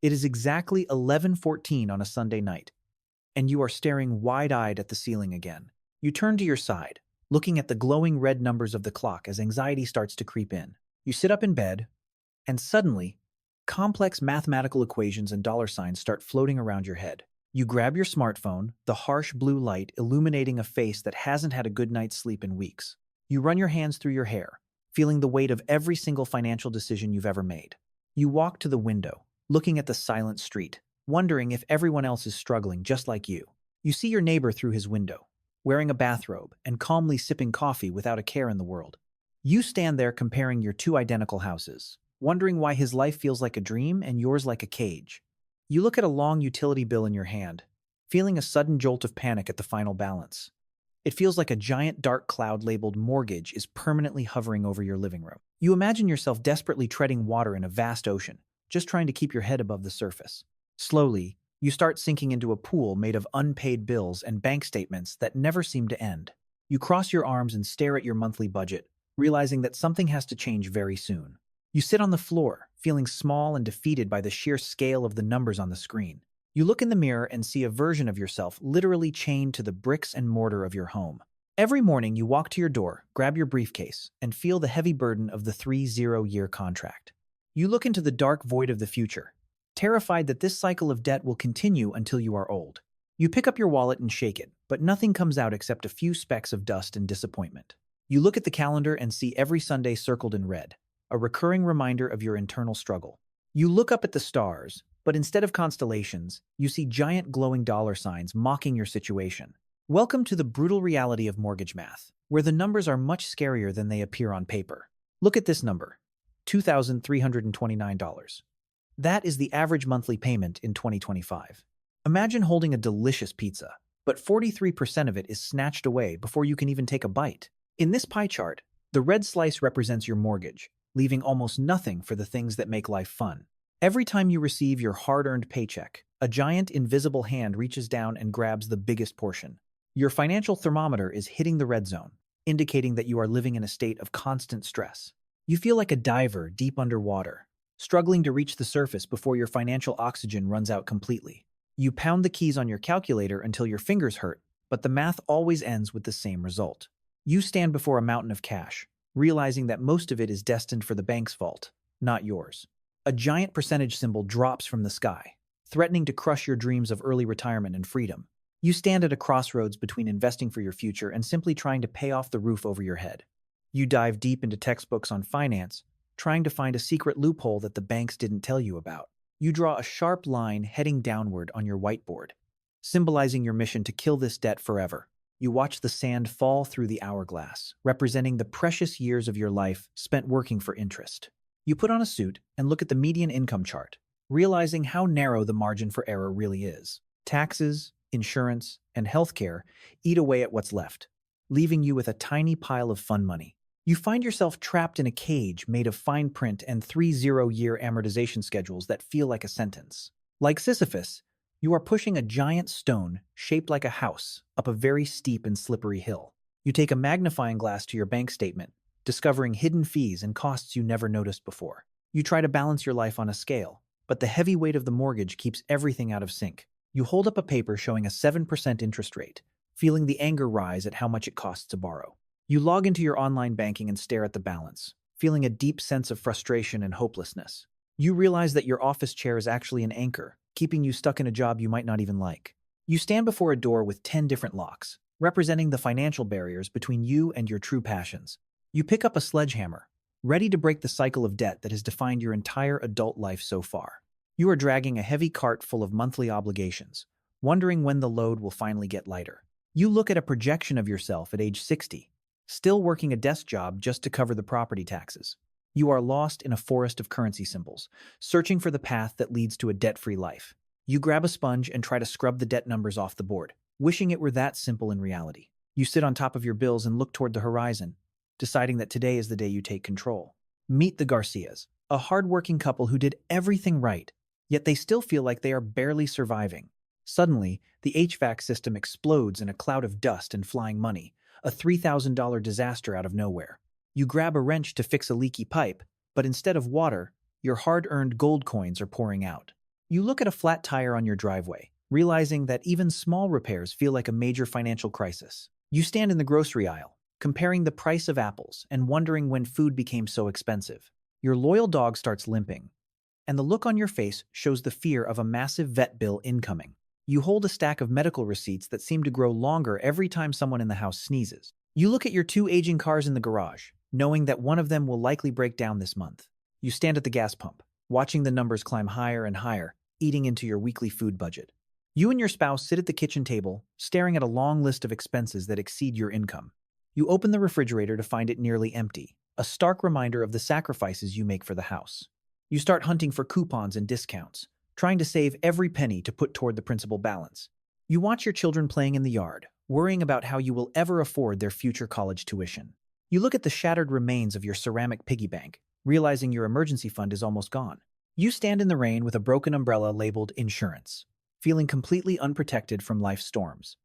It is exactly 11:14 on a Sunday night, and you are staring wide-eyed at the ceiling again. You turn to your side, looking at the glowing red numbers of the clock as anxiety starts to creep in. You sit up in bed, and suddenly, complex mathematical equations and dollar signs start floating around your head. You grab your smartphone, the harsh blue light illuminating a face that hasn't had a good night's sleep in weeks. You run your hands through your hair, feeling the weight of every single financial decision you've ever made. You walk to the window, looking at the silent street, wondering if everyone else is struggling just like you. You see your neighbor through his window, wearing a bathrobe and calmly sipping coffee without a care in the world. You stand there comparing your two identical houses, wondering why his life feels like a dream and yours like a cage. You look at a long utility bill in your hand, feeling a sudden jolt of panic at the final balance. It feels like a giant dark cloud labeled mortgage is permanently hovering over your living room. You imagine yourself desperately treading water in a vast ocean, just trying to keep your head above the surface. Slowly, you start sinking into a pool made of unpaid bills and bank statements that never seem to end. You cross your arms and stare at your monthly budget, realizing that something has to change very soon. You sit on the floor, feeling small and defeated by the sheer scale of the numbers on the screen. You look in the mirror and see a version of yourself literally chained to the bricks and mortar of your home. Every morning you walk to your door, grab your briefcase, and feel the heavy burden of the 30-year contract. You look into the dark void of the future, terrified that this cycle of debt will continue until you are old. You pick up your wallet and shake it, but nothing comes out except a few specks of dust and disappointment. You look at the calendar and see every Sunday circled in red, a recurring reminder of your internal struggle. You look up at the stars, but instead of constellations, you see giant glowing dollar signs mocking your situation. Welcome to the brutal reality of mortgage math, where the numbers are much scarier than they appear on paper. Look at this number, $2,329. That is the average monthly payment in 2025. Imagine holding a delicious pizza, but 43% of it is snatched away before you can even take a bite. In this pie chart, the red slice represents your mortgage, leaving almost nothing for the things that make life fun. Every time you receive your hard-earned paycheck, a giant invisible hand reaches down and grabs the biggest portion. Your financial thermometer is hitting the red zone, indicating that you are living in a state of constant stress. You feel like a diver deep underwater, struggling to reach the surface before your financial oxygen runs out completely. You pound the keys on your calculator until your fingers hurt, but the math always ends with the same result. You stand before a mountain of cash, realizing that most of it is destined for the bank's vault, not yours. A giant percentage symbol drops from the sky, threatening to crush your dreams of early retirement and freedom. You stand at a crossroads between investing for your future and simply trying to pay off the roof over your head. You dive deep into textbooks on finance, trying to find a secret loophole that the banks didn't tell you about. You draw a sharp line heading downward on your whiteboard, symbolizing your mission to kill this debt forever. You watch the sand fall through the hourglass, representing the precious years of your life spent working for interest. You put on a suit and look at the median income chart, realizing how narrow the margin for error really is. Taxes, insurance, and healthcare eat away at what's left, leaving you with a tiny pile of fun money. You find yourself trapped in a cage made of fine print and 30-year amortization schedules that feel like a sentence. Like Sisyphus, you are pushing a giant stone shaped like a house up a very steep and slippery hill. You take a magnifying glass to your bank statement, discovering hidden fees and costs you never noticed before. You try to balance your life on a scale, but the heavy weight of the mortgage keeps everything out of sync. You hold up a paper showing a 7% interest rate, feeling the anger rise at how much it costs to borrow. You log into your online banking and stare at the balance, feeling a deep sense of frustration and hopelessness. You realize that your office chair is actually an anchor, keeping you stuck in a job you might not even like. You stand before a door with 10 different locks, representing the financial barriers between you and your true passions. You pick up a sledgehammer, ready to break the cycle of debt that has defined your entire adult life so far. You are dragging a heavy cart full of monthly obligations, wondering when the load will finally get lighter. You look at a projection of yourself at age 60, still working a desk job just to cover the property taxes. You are lost in a forest of currency symbols, searching for the path that leads to a debt-free life. You grab a sponge and try to scrub the debt numbers off the board, wishing it were that simple in reality. You sit on top of your bills and look toward the horizon, deciding that today is the day you take control. Meet the Garcias, a hard-working couple who did everything right, yet they still feel like they are barely surviving. Suddenly, the HVAC system explodes in a cloud of dust and flying money, a $3,000 disaster out of nowhere. You grab a wrench to fix a leaky pipe, but instead of water, your hard-earned gold coins are pouring out. You look at a flat tire on your driveway, realizing that even small repairs feel like a major financial crisis. You stand in the grocery aisle, comparing the price of apples and wondering when food became so expensive. Your loyal dog starts limping, and the look on your face shows the fear of a massive vet bill incoming. You hold a stack of medical receipts that seem to grow longer every time someone in the house sneezes. You look at your two aging cars in the garage, knowing that one of them will likely break down this month. You stand at the gas pump, watching the numbers climb higher and higher, eating into your weekly food budget. You and your spouse sit at the kitchen table, staring at a long list of expenses that exceed your income. You open the refrigerator to find it nearly empty, a stark reminder of the sacrifices you make for the house. You start hunting for coupons and discounts, trying to save every penny to put toward the principal balance. You watch your children playing in the yard, worrying about how you will ever afford their future college tuition. You look at the shattered remains of your ceramic piggy bank, realizing your emergency fund is almost gone. You stand in the rain with a broken umbrella labeled insurance, feeling completely unprotected from life's storms.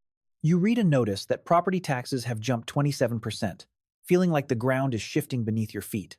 You read a notice that property taxes have jumped 27%, feeling like the ground is shifting beneath your feet.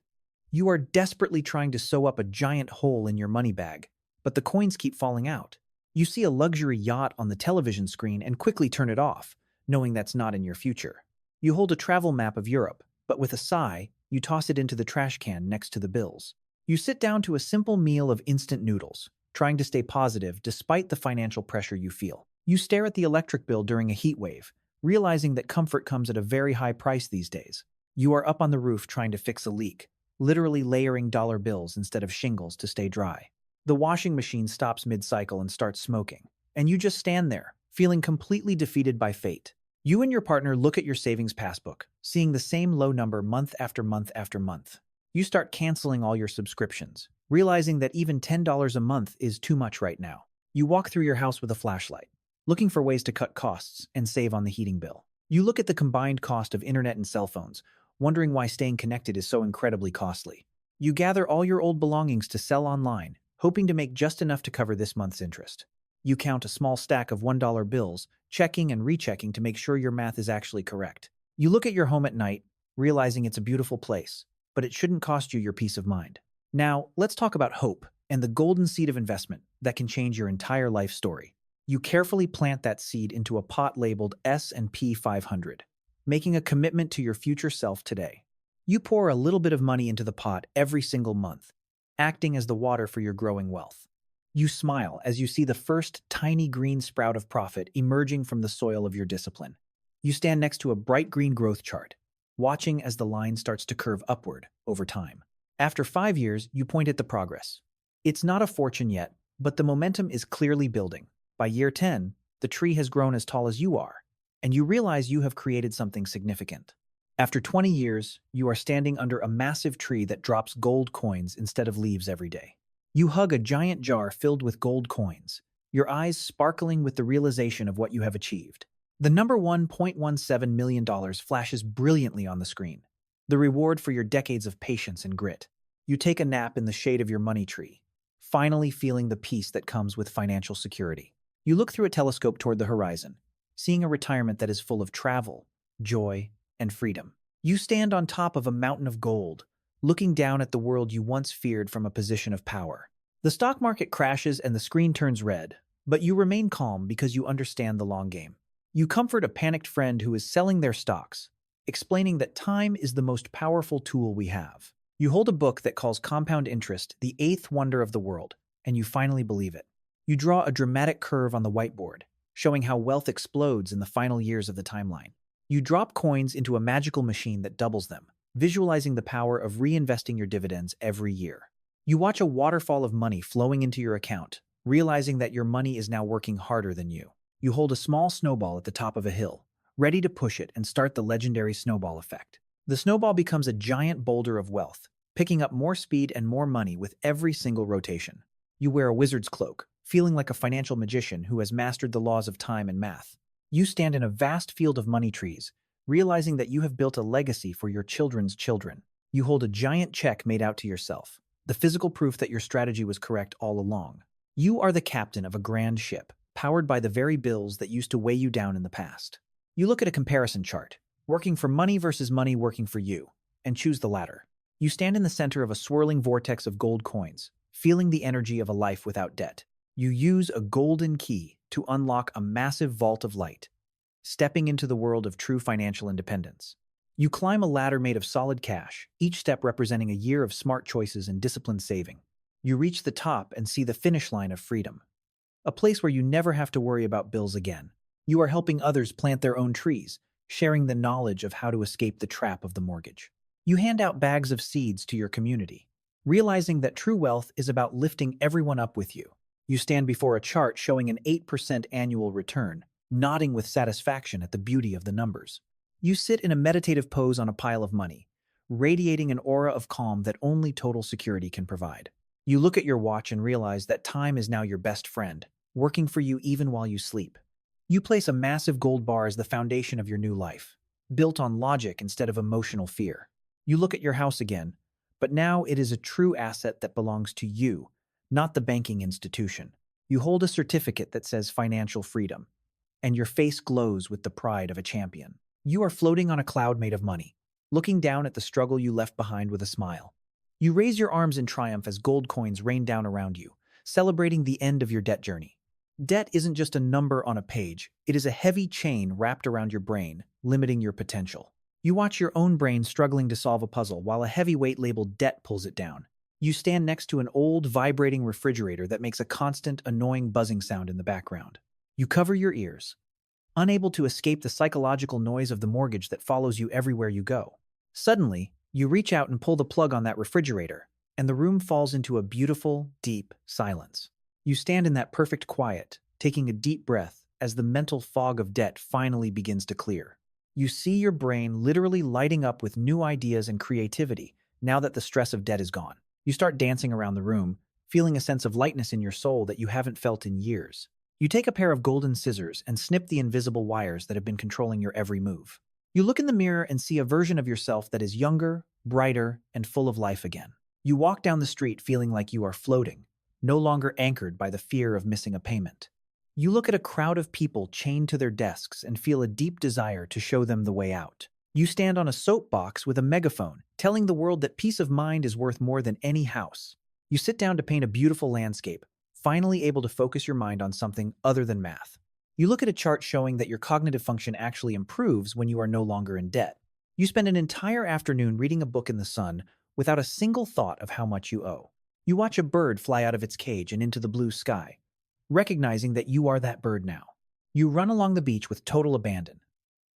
You are desperately trying to sew up a giant hole in your money bag, but the coins keep falling out. You see a luxury yacht on the television screen and quickly turn it off, knowing that's not in your future. You hold a travel map of Europe, but with a sigh, you toss it into the trash can next to the bills. You sit down to a simple meal of instant noodles, trying to stay positive despite the financial pressure you feel. You stare at the electric bill during a heat wave, realizing that comfort comes at a very high price these days. You are up on the roof trying to fix a leak, literally layering dollar bills instead of shingles to stay dry. The washing machine stops mid-cycle and starts smoking, and you just stand there, feeling completely defeated by fate. You and your partner look at your savings passbook, seeing the same low number month after month after month. You start canceling all your subscriptions, realizing that even $10 a month is too much right now. You walk through your house with a flashlight, looking for ways to cut costs and save on the heating bill. You look at the combined cost of internet and cell phones, wondering why staying connected is so incredibly costly. You gather all your old belongings to sell online, hoping to make just enough to cover this month's interest. You count a small stack of $1 bills, checking and rechecking to make sure your math is actually correct. You look at your home at night, realizing it's a beautiful place, but it shouldn't cost you your peace of mind. Now, let's talk about hope and the golden seed of investment that can change your entire life story. You carefully plant that seed into a pot labeled S&P 500, making a commitment to your future self today. You pour a little bit of money into the pot every single month, acting as the water for your growing wealth. You smile as you see the first tiny green sprout of profit emerging from the soil of your discipline. You stand next to a bright green growth chart, watching as the line starts to curve upward over time. After 5 years, you point at the progress. It's not a fortune yet, but the momentum is clearly building. By year 10, the tree has grown as tall as you are, and you realize you have created something significant. After 20 years, you are standing under a massive tree that drops gold coins instead of leaves every day. You hug a giant jar filled with gold coins, your eyes sparkling with the realization of what you have achieved. The number $1.17 million flashes brilliantly on the screen, the reward for your decades of patience and grit. You take a nap in the shade of your money tree, finally feeling the peace that comes with financial security. You look through a telescope toward the horizon, seeing a retirement that is full of travel, joy, and freedom. You stand on top of a mountain of gold, looking down at the world you once feared from a position of power. The stock market crashes and the screen turns red, but you remain calm because you understand the long game. You comfort a panicked friend who is selling their stocks, explaining that time is the most powerful tool we have. You hold a book that calls compound interest the eighth wonder of the world, and you finally believe it. You draw a dramatic curve on the whiteboard, showing how wealth explodes in the final years of the timeline. You drop coins into a magical machine that doubles them, visualizing the power of reinvesting your dividends every year. You watch a waterfall of money flowing into your account, realizing that your money is now working harder than you. You hold a small snowball at the top of a hill, ready to push it and start the legendary snowball effect. The snowball becomes a giant boulder of wealth, picking up more speed and more money with every single rotation. You wear a wizard's cloak, feeling like a financial magician who has mastered the laws of time and math. You stand in a vast field of money trees, realizing that you have built a legacy for your children's children. You hold a giant check made out to yourself, the physical proof that your strategy was correct all along. You are the captain of a grand ship, powered by the very bills that used to weigh you down in the past. You look at a comparison chart, working for money versus money working for you, and choose the latter. You stand in the center of a swirling vortex of gold coins, feeling the energy of a life without debt. You use a golden key to unlock a massive vault of light, stepping into the world of true financial independence. You climb a ladder made of solid cash, each step representing a year of smart choices and disciplined saving. You reach the top and see the finish line of freedom, a place where you never have to worry about bills again. You are helping others plant their own trees, sharing the knowledge of how to escape the trap of the mortgage. You hand out bags of seeds to your community, realizing that true wealth is about lifting everyone up with you. You stand before a chart showing an 8% annual return, nodding with satisfaction at the beauty of the numbers. You sit in a meditative pose on a pile of money, radiating an aura of calm that only total security can provide. You look at your watch and realize that time is now your best friend, working for you even while you sleep. You place a massive gold bar as the foundation of your new life, built on logic instead of emotional fear. You look at your house again, but now it is a true asset that belongs to you, not the banking institution. You hold a certificate that says financial freedom, and your face glows with the pride of a champion. You are floating on a cloud made of money, looking down at the struggle you left behind with a smile. You raise your arms in triumph as gold coins rain down around you, celebrating the end of your debt journey. Debt isn't just a number on a page, it is a heavy chain wrapped around your brain, limiting your potential. You watch your own brain struggling to solve a puzzle while a heavy weight labeled debt pulls it down. You stand next to an old, vibrating refrigerator that makes a constant, annoying buzzing sound in the background. You cover your ears, unable to escape the psychological noise of the mortgage that follows you everywhere you go. Suddenly, you reach out and pull the plug on that refrigerator, and the room falls into a beautiful, deep silence. You stand in that perfect quiet, taking a deep breath as the mental fog of debt finally begins to clear. You see your brain literally lighting up with new ideas and creativity now that the stress of debt is gone. You start dancing around the room, feeling a sense of lightness in your soul that you haven't felt in years. You take a pair of golden scissors and snip the invisible wires that have been controlling your every move. You look in the mirror and see a version of yourself that is younger, brighter, and full of life again. You walk down the street feeling like you are floating, no longer anchored by the fear of missing a payment. You look at a crowd of people chained to their desks and feel a deep desire to show them the way out. You stand on a soapbox with a megaphone, telling the world that peace of mind is worth more than any house. You sit down to paint a beautiful landscape, finally able to focus your mind on something other than math. You look at a chart showing that your cognitive function actually improves when you are no longer in debt. You spend an entire afternoon reading a book in the sun without a single thought of how much you owe. You watch a bird fly out of its cage and into the blue sky, recognizing that you are that bird now. You run along the beach with total abandon,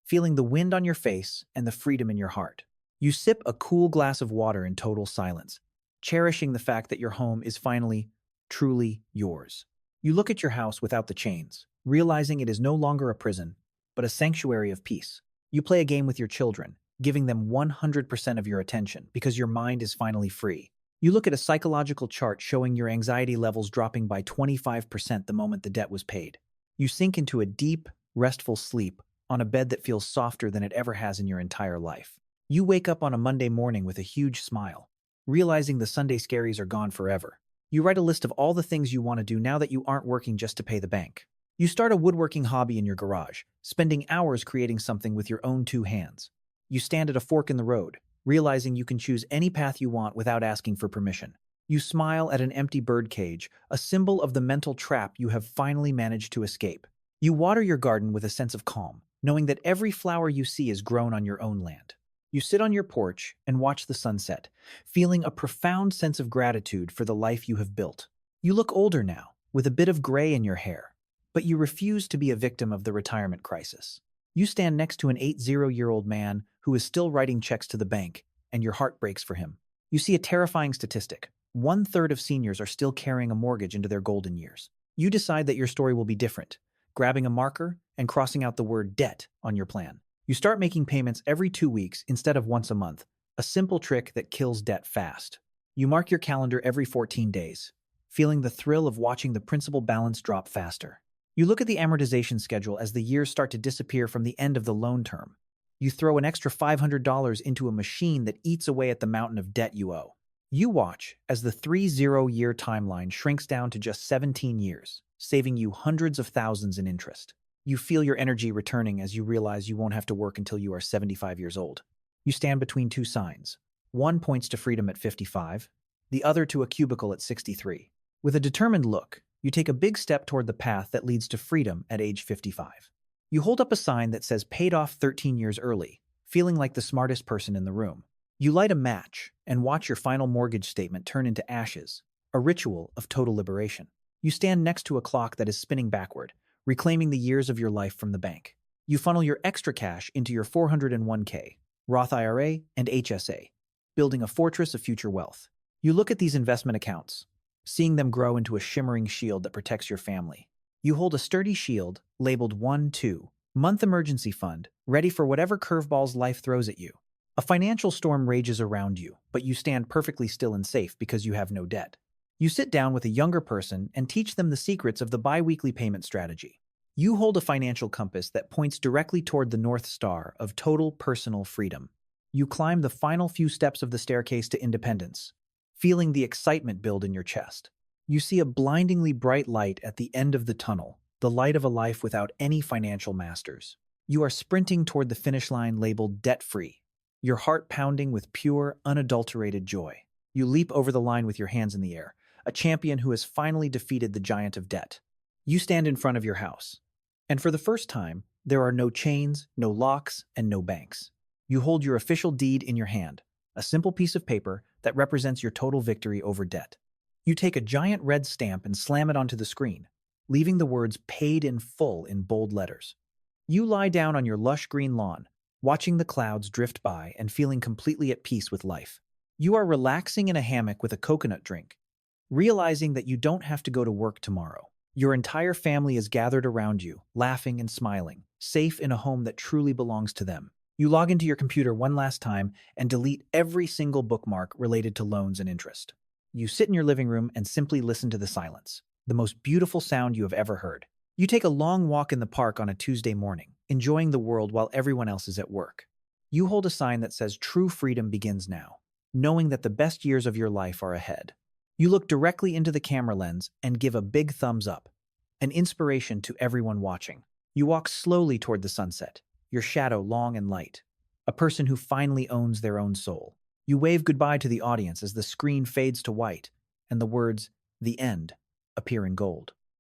feeling the wind on your face and the freedom in your heart. You sip a cool glass of water in total silence, cherishing the fact that your home is finally, truly yours. You look at your house without the chains, realizing it is no longer a prison, but a sanctuary of peace. You play a game with your children, giving them 100% of your attention because your mind is finally free. You look at a psychological chart showing your anxiety levels dropping by 25% the moment the debt was paid. You sink into a deep, restful sleep on a bed that feels softer than it ever has in your entire life. You wake up on a Monday morning with a huge smile, realizing the Sunday scaries are gone forever. You write a list of all the things you want to do now that you aren't working just to pay the bank. You start a woodworking hobby in your garage, spending hours creating something with your own two hands. You stand at a fork in the road, realizing you can choose any path you want without asking for permission. You smile at an empty bird cage, a symbol of the mental trap you have finally managed to escape. You water your garden with a sense of calm, knowing that every flower you see is grown on your own land. You sit on your porch and watch the sunset, feeling a profound sense of gratitude for the life you have built. You look older now, with a bit of gray in your hair, but you refuse to be a victim of the retirement crisis. You stand next to an 80-year-old man who is still writing checks to the bank, and your heart breaks for him. You see a terrifying statistic. 1/3 of seniors are still carrying a mortgage into their golden years. You decide that your story will be different, grabbing a marker and crossing out the word debt on your plan. You start making payments every 2 weeks instead of once a month, a simple trick that kills debt fast. You mark your calendar every 14 days, feeling the thrill of watching the principal balance drop faster. You look at the amortization schedule as the years start to disappear from the end of the loan term. You throw an extra $500 into a machine that eats away at the mountain of debt you owe. You watch as the 30-year timeline shrinks down to just 17 years, saving you hundreds of thousands in interest. You feel your energy returning as you realize you won't have to work until you are 75 years old. You stand between two signs. One points to freedom at 55, the other to a cubicle at 63. With a determined look, You take a big step toward the path that leads to freedom at age 55. You hold up a sign that says paid off 13 years early, feeling like the smartest person in the room. You light a match and watch your final mortgage statement turn into ashes, a ritual of total liberation. You stand next to a clock that is spinning backward, reclaiming the years of your life from the bank. You funnel your extra cash into your 401k, Roth IRA, and HSA, building a fortress of future wealth. You look at these investment accounts, seeing them grow into a shimmering shield that protects your family. You hold a sturdy shield labeled 1-2-month emergency fund, ready for whatever curveballs life throws at you. A financial storm rages around you, but you stand perfectly still and safe because you have no debt. You sit down with a younger person and teach them the secrets of the biweekly payment strategy. You hold a financial compass that points directly toward the North Star of total personal freedom. You climb the final few steps of the staircase to independence, feeling the excitement build in your chest. You see a blindingly bright light at the end of the tunnel, the light of a life without any financial masters. You are sprinting toward the finish line labeled debt-free, your heart pounding with pure, unadulterated joy. You leap over the line with your hands in the air, a champion who has finally defeated the giant of debt. You stand in front of your house, and for the first time, there are no chains, no locks, and no banks. You hold your official deed in your hand, a simple piece of paper that represents your total victory over debt. You take a giant red stamp and slam it onto the screen, leaving the words "paid in full" in bold letters. You lie down on your lush green lawn, watching the clouds drift by and feeling completely at peace with life. You are relaxing in a hammock with a coconut drink, realizing that you don't have to go to work tomorrow. Your entire family is gathered around you, laughing and smiling, safe in a home that truly belongs to them. You log into your computer one last time and delete every single bookmark related to loans and interest. You sit in your living room and simply listen to the silence, the most beautiful sound you have ever heard. You take a long walk in the park on a Tuesday morning, enjoying the world while everyone else is at work. You hold a sign that says "True freedom begins now," knowing that the best years of your life are ahead. You look directly into the camera lens and give a big thumbs up, an inspiration to everyone watching. You walk slowly toward the sunset, your shadow long and light, a person who finally owns their own soul. You wave goodbye to the audience as the screen fades to white and the words "The End" appear in gold.